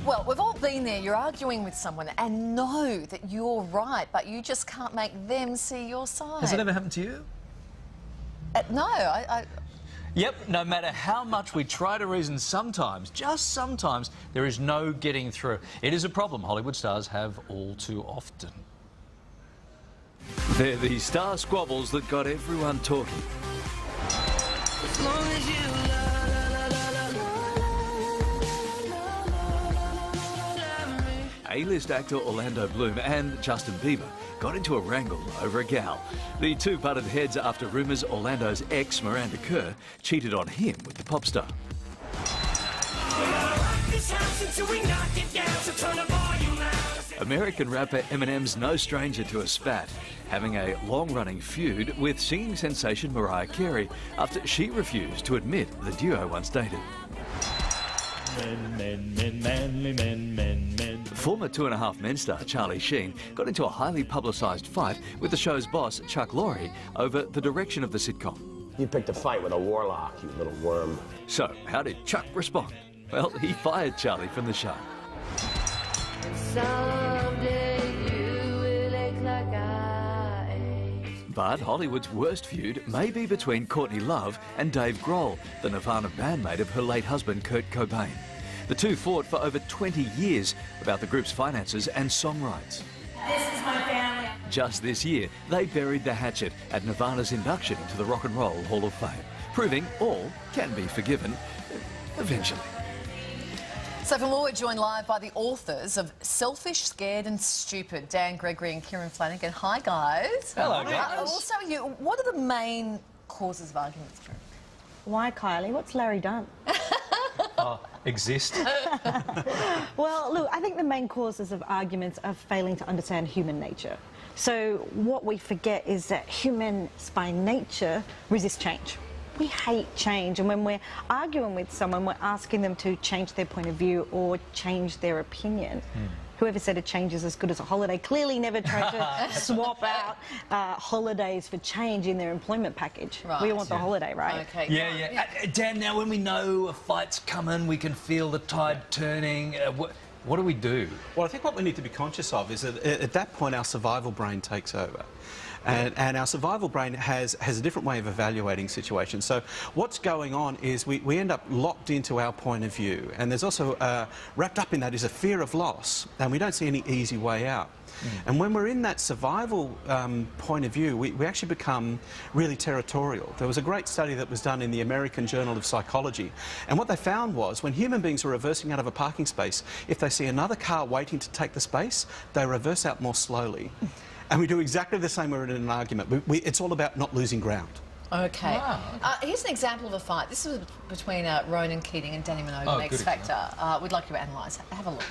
Well, we've all been there. You're arguing with someone and know that you're right, but you just can't make them see your side. Has it ever happened to you? No, Yep, no matter how much we try to reason, sometimes, just sometimes, there is no getting through. It is a problem Hollywood stars have all too often. They're the star squabbles that got everyone talking. As long as you love me. A-list actor Orlando Bloom and Justin Bieber got into a wrangle over a gal. The two butted heads after rumours Orlando's ex, Miranda Kerr, cheated on him with the pop star. American rapper Eminem's no stranger to a spat, having a long-running feud with singing sensation Mariah Carey after she refused to admit the duo once dated. Former Two and a Half Men star Charlie Sheen got into a highly publicised fight with the show's boss, Chuck Lorre, over the direction of the sitcom. You picked a fight with a warlock, you little worm. So, how did Chuck respond? Well, he fired Charlie from the show. Someday you will ache like I ache. But Hollywood's worst feud may be between Courtney Love and Dave Grohl, the Nirvana bandmate of her late husband Kurt Cobain. The two fought for over 20 years about the group's finances and song rights. This is my family. Just this year, they buried the hatchet at Nirvana's induction into the Rock and Roll Hall of Fame, proving all can be forgiven eventually. So from all, we're joined live by the authors of Selfish, Scared and Stupid, Dan, Gregory and Kieran Flanagan. Hi, guys. Hello, guys. Also, what are the main causes of arguments? Why, Kylie? What's Larry done? Exist. Well, look, I think the main causes of arguments are failing to understand human nature. So what we forget is that humans by nature resist change. We hate change, and when we're arguing with someone, we're asking them to change their point of view or change their opinion. Whoever said a change is as good as a holiday clearly never tried to swap out holidays for change in their employment package. Right. We want the holiday, right? Okay. Yeah. Dan, now when we know a fight's coming, we can feel the tide turning. What do we do? Well, I think what we need to be conscious of is that at that point our survival brain takes over. And our survival brain has a different way of evaluating situations. So what's going on is we end up locked into our point of view. And there's also, wrapped up in that is a fear of loss. And we don't see any easy way out. And when we're in that survival point of view, we actually become really territorial. There was a great study that was done in the American Journal of Psychology. And what they found was when human beings are reversing out of a parking space, if they see another car waiting to take the space, they reverse out more slowly. And we do exactly the same when we're in an argument. It's all about not losing ground. Okay. Wow. Here's an example of a fight. This was between Ronan Keating and Danny Minogue on X Factor. We'd like you to analyse. Have a look.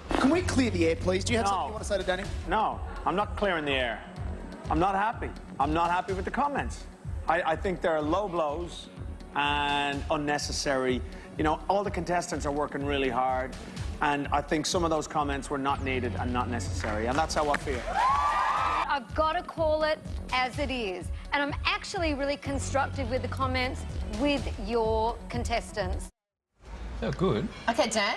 Can we clear the air, please? Do you have something you want to say to Danny? No, I'm not clearing the air. I'm not happy. I'm not happy with the comments. I think they're low blows and unnecessary. You know, all the contestants are working really hard, and I think some of those comments were not needed and not necessary, and that's how I feel. I've got to call it as it is, and I'm actually really constructive with the comments with your contestants. Oh, good. Okay, Dan,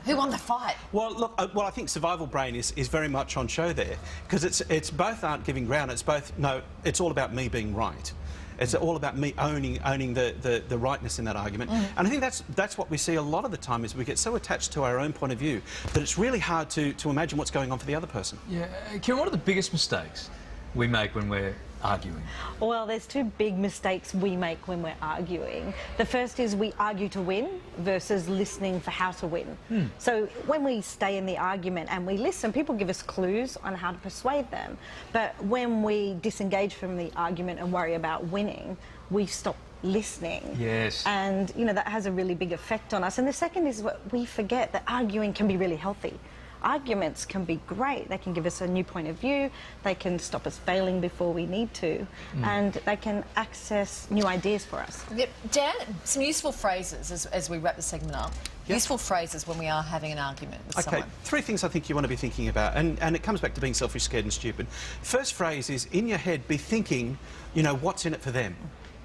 who won the fight? Well, look, I think survival brain is very much on show there, because it's both aren't giving ground, it's both, no, it's all about me being right. It's all about me owning the rightness in that argument. And I think that's what we see a lot of the time is we get so attached to our own point of view that it's really hard to imagine what's going on for the other person. Yeah. Kieran, what are the biggest mistakes we make when we're arguing? Well, there's two big mistakes we make when we're arguing. The first is we argue to win versus listening for how to win. So when we stay in the argument and we listen, people give us clues on how to persuade them. But when we disengage from the argument and worry about winning, we stop listening. Yes. And, you know, that has a really big effect on us. And the second is what we forget, that arguing can be really healthy. Arguments can be great. They can give us a new point of view, they can stop us failing before we need to, and they can access new ideas for us. Yep. Dan, some useful phrases as we wrap the segment up. Yep. Useful phrases when we are having an argument with someone. Three things I think you want to be thinking about, and it comes back to being selfish, scared and stupid. First phrase is, in your head, be thinking, you know, what's in it for them?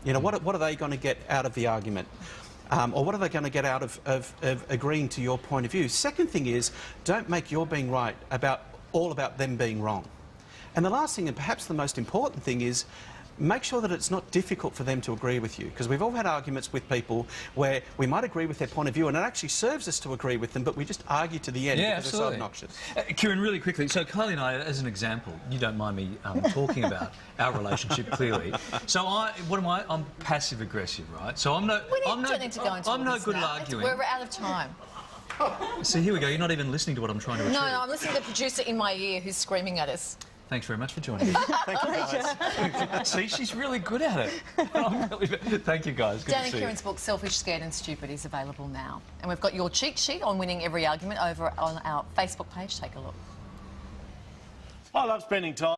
You know, what are they going to get out of the argument? Or what are they going to get out of agreeing to your point of view? Second thing is, don't make your being right all about them being wrong. And the last thing, and perhaps the most important thing, is make sure that it's not difficult for them to agree with you, because we've all had arguments with people where we might agree with their point of view and it actually serves us to agree with them, but we just argue to the end because absolutely. it's so obnoxious. Kieran, really quickly, so Kylie and I, as an example, you don't mind me talking about our relationship clearly. So what am I? I'm passive aggressive, right? So I'm no don't need to go into I'm no all this good at now. arguing. We're out of time. See, here we go. You're not even listening to what I'm trying to achieve. No, I'm listening to the producer in my ear who's screaming at us. Thanks very much for joining me. Thank you, guys. See, she's really good at it. Thank you, guys. Good Dan to and see Kieran's book, Selfish, Scared and Stupid, is available now. And we've got your cheat sheet on winning every argument over on our Facebook page. Take a look. I love spending time.